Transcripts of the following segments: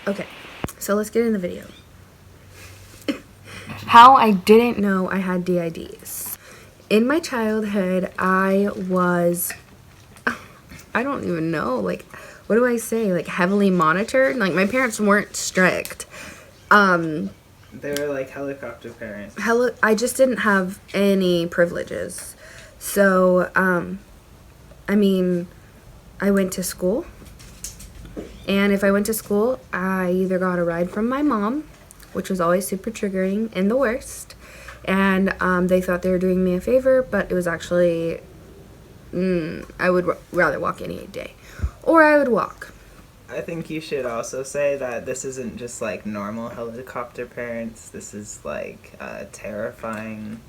Okay, so let's get in the video. How I didn't know I had DIDs. In my childhood, I don't even know, like, what do I say? Like, heavily monitored? Like, my parents weren't strict. They were like helicopter parents. I just didn't have any privileges. So, I mean, I went to school. And if I went to school, I either got a ride from my mom, which was always super triggering and the worst. And they thought they were doing me a favor, but it was actually, I would rather walk any day. Or I would walk. I think you should also say that this isn't just like normal helicopter parents. This is like terrifying.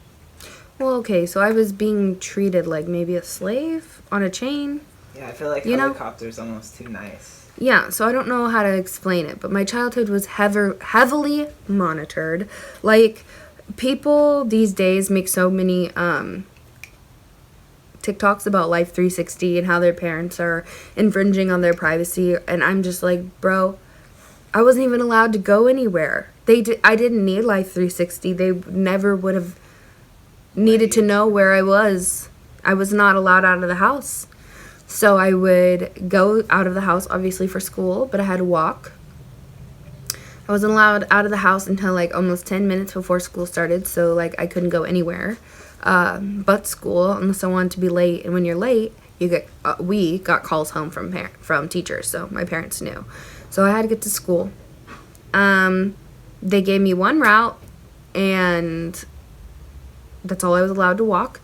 Well, okay, so I was being treated like maybe a slave on a chain. Yeah, I feel like helicopter's almost too nice. Yeah, so I don't know how to explain it, but my childhood was heavily monitored. Like, people these days make so many TikToks about Life 360 and how their parents are infringing on their privacy, and I'm just like, bro, I wasn't even allowed to go anywhere. I didn't need Life 360. They never would have needed to know where I was. I was not allowed out of the house. So I would go out of the house, obviously, for school, but I had to walk. I wasn't allowed out of the house until, like, almost 10 minutes before school started, so, like, I couldn't go anywhere but school unless I wanted to be late. And when you're late, we got calls home from teachers, so my parents knew. So I had to get to school. They gave me one route, and that's all I was allowed to walk.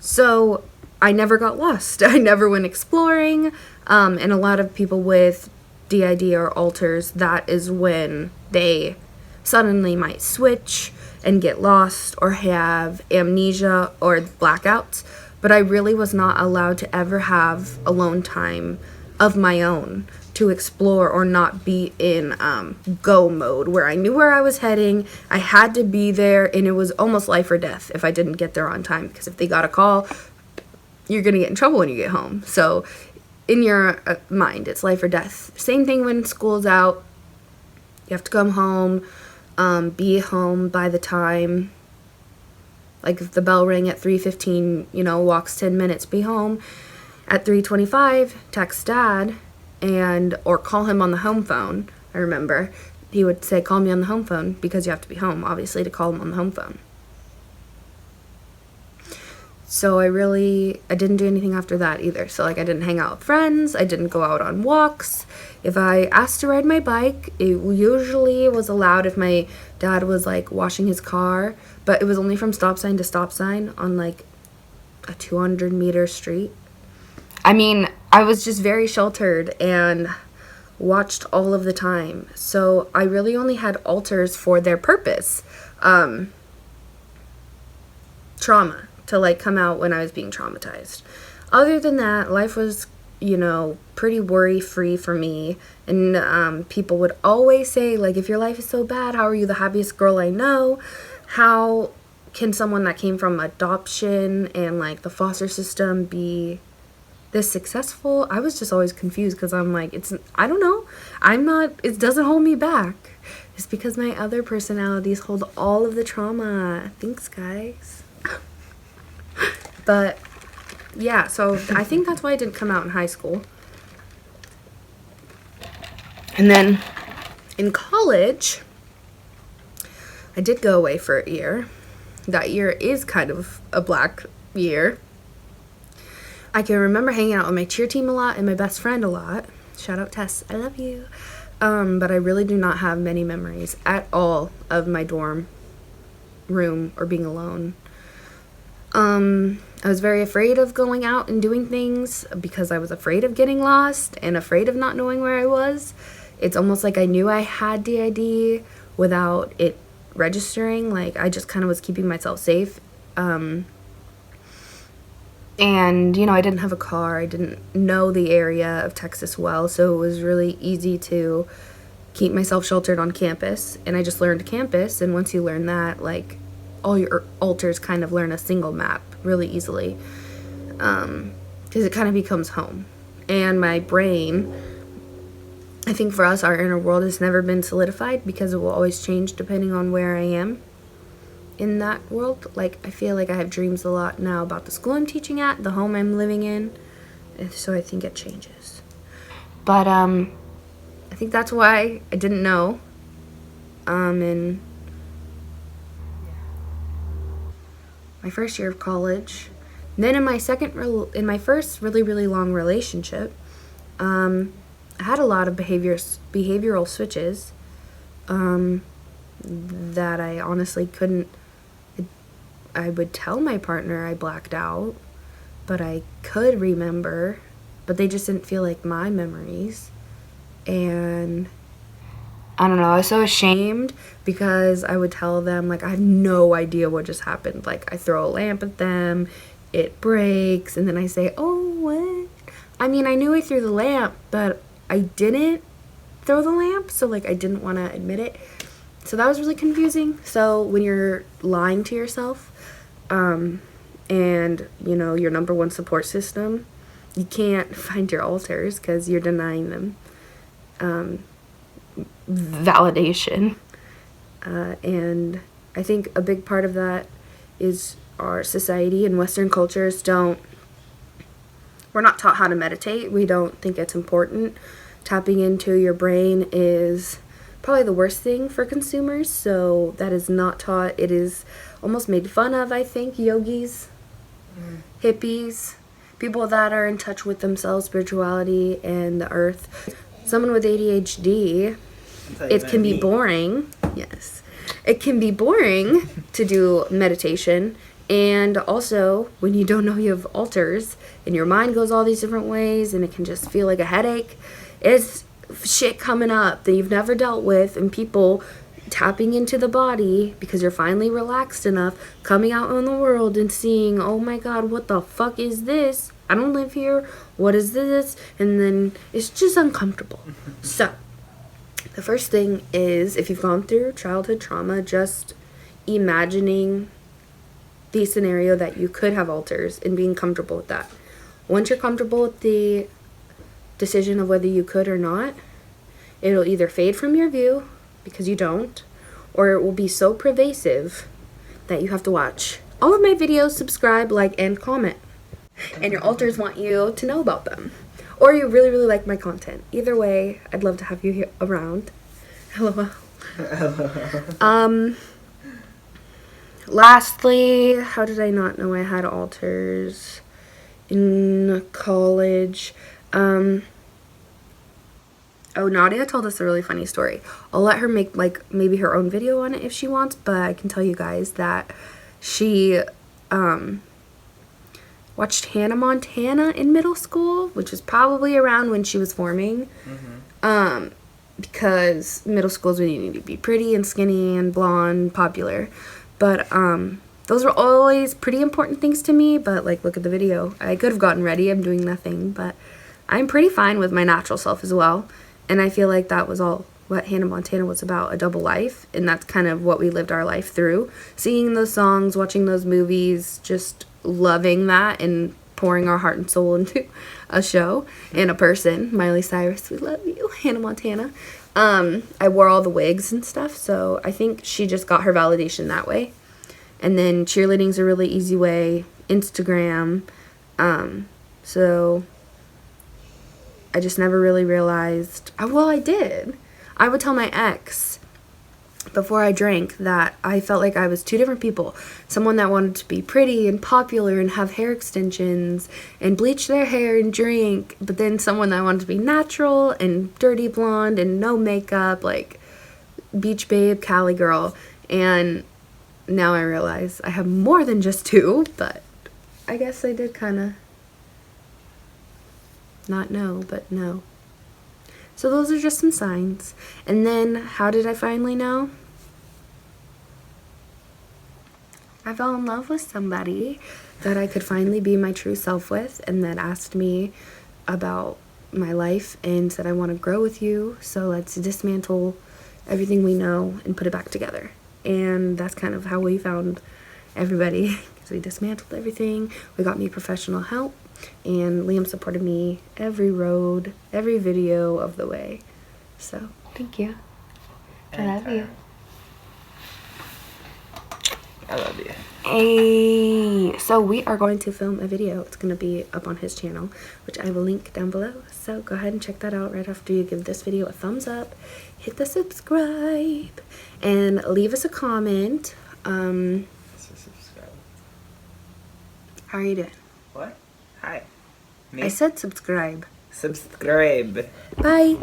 So I never got lost. I never went exploring. And a lot of people with DID or alters, that is when they suddenly might switch and get lost or have amnesia or blackouts. But I really was not allowed to ever have alone time of my own to explore or not be in go mode where I knew where I was heading. I had to be there, and it was almost life or death if I didn't get there on time, because if they got a call, you're going to get in trouble when you get home. So in your mind, it's life or death. Same thing when school's out. You have to come home, be home by the time, like if the bell rang at 3:15, walks 10 minutes, be home. At 3:25, text dad or call him on the home phone. I remember he would say, call me on the home phone, because you have to be home, obviously, to call him on the home phone. So I didn't do anything after that either. So, like, I didn't hang out with friends. I didn't go out on walks. If I asked to ride my bike, it usually was allowed if my dad was, like, washing his car. But it was only from stop sign to stop sign on, like, a 200-meter street. I mean, I was just very sheltered and watched all of the time. So I really only had alters for their purpose. Trauma. To, like, come out when I was being traumatized. Other than that, life was, pretty worry-free for me. And people would always say, like, if your life is so bad, how are you the happiest girl I know? How can someone that came from adoption and, like, the foster system be this successful? I was just always confused, because I'm like, I don't know. It doesn't hold me back. It's because my other personalities hold all of the trauma. Thanks, guys. But, yeah, so I think that's why I didn't come out in high school. And then in college, I did go away for a year. That year is kind of a black year. I can remember hanging out with my cheer team a lot and my best friend a lot. Shout out Tess, I love you. But I really do not have many memories at all of my dorm room or being alone. I was very afraid of going out and doing things because I was afraid of getting lost and afraid of not knowing where I was. It's almost like I knew I had DID without it registering. Like, I just kind of was keeping myself safe. And, I didn't have a car. I didn't know the area of Texas well, so it was really easy to keep myself sheltered on campus. And I just learned campus, and once you learn that, like, all your alters kind of learn a single map really easily, because it kind of becomes home. And my brain I think for us, our inner world has never been solidified because it will always change depending on where I am in that world. Like, I feel like I have dreams a lot now about the school I'm teaching at, the home I'm living in, and so I think it changes. But I think that's why I didn't know. In my first year of college, then in my first really long relationship, I had a lot of behavioral switches that I honestly couldn't. I would tell my partner I blacked out, but I could remember, but they just didn't feel like my memories. And I don't know, I was so ashamed because I would tell them, like, I have no idea what just happened. Like, I throw a lamp at them, it breaks, and then I say, oh, what? I mean, I knew I threw the lamp, but I didn't throw the lamp, so, like, I didn't want to admit it. So that was really confusing. So when you're lying to yourself, and, you know, your number one support system, you can't find your alters because you're denying them validation. And I think a big part of that is our society and Western cultures we're not taught how to meditate. We don't think it's important. Tapping into your brain is probably the worst thing for consumers, so that is not taught. It is almost made fun of, I think. Yogis, hippies, people that are in touch with themselves, spirituality, and the earth. Someone with ADHD, it can be boring. Yes. It can be boring to do meditation. And also, when you don't know you have alters, and your mind goes all these different ways, and it can just feel like a headache, it's shit coming up that you've never dealt with, and people tapping into the body because you're finally relaxed enough, coming out in the world and seeing, oh my god, what the fuck is this? I don't live here. What is this? And then it's just uncomfortable. So, the first thing is, if you've gone through childhood trauma, just imagining the scenario that you could have alters and being comfortable with that. Once you're comfortable with the decision of whether you could or not, it'll either fade from your view because you don't, or it will be so pervasive that you have to watch all of my videos, subscribe, like, and comment. And your alters want you to know about them. Or you really, really like my content. Either way, I'd love to have you here around. LOL. Lastly, how did I not know I had alters in college? Oh, Nadia told us a really funny story. I'll let her make, like, maybe her own video on it if she wants, but I can tell you guys that she watched Hannah Montana in middle school, which was probably around when she was forming. Because middle school is when you need to be pretty and skinny and blonde, popular. But those were always pretty important things to me, but, like, look at the video. I could have gotten ready. I'm doing nothing, but I'm pretty fine with my natural self as well. And I feel like that was all what Hannah Montana was about, a double life. And that's kind of what we lived our life through. Singing those songs, watching those movies, just loving that and pouring our heart and soul into a show and a person. Miley Cyrus, we love you. Hannah Montana. I wore all the wigs and stuff, so I think she just got her validation that way. And then cheerleading's a really easy way. Instagram. So I just never really realized. Well, I did. I would tell my ex before I drank that I felt like I was two different people. Someone that wanted to be pretty and popular and have hair extensions and bleach their hair and drink, but then someone that wanted to be natural and dirty blonde and no makeup, like beach babe, Cali girl. And now I realize I have more than just two, but I guess I did kind of not know, but no. So those are just some signs. And then, how did I finally know? I fell in love with somebody that I could finally be my true self with, and that asked me about my life and said, I want to grow with you, so let's dismantle everything we know and put it back together. And that's kind of how we found everybody, because we dismantled everything. We got me professional help. And Liam supported me every road, every video of the way. So, thank you. I love you. I love you. Hey, so we are going to film a video. It's going to be up on his channel, which I will link down below. So go ahead and check that out right after you give this video a thumbs up. Hit the subscribe and leave us a comment. Subscribe. How are you doing? What? Hi. Me? I said subscribe. Subscribe. Bye.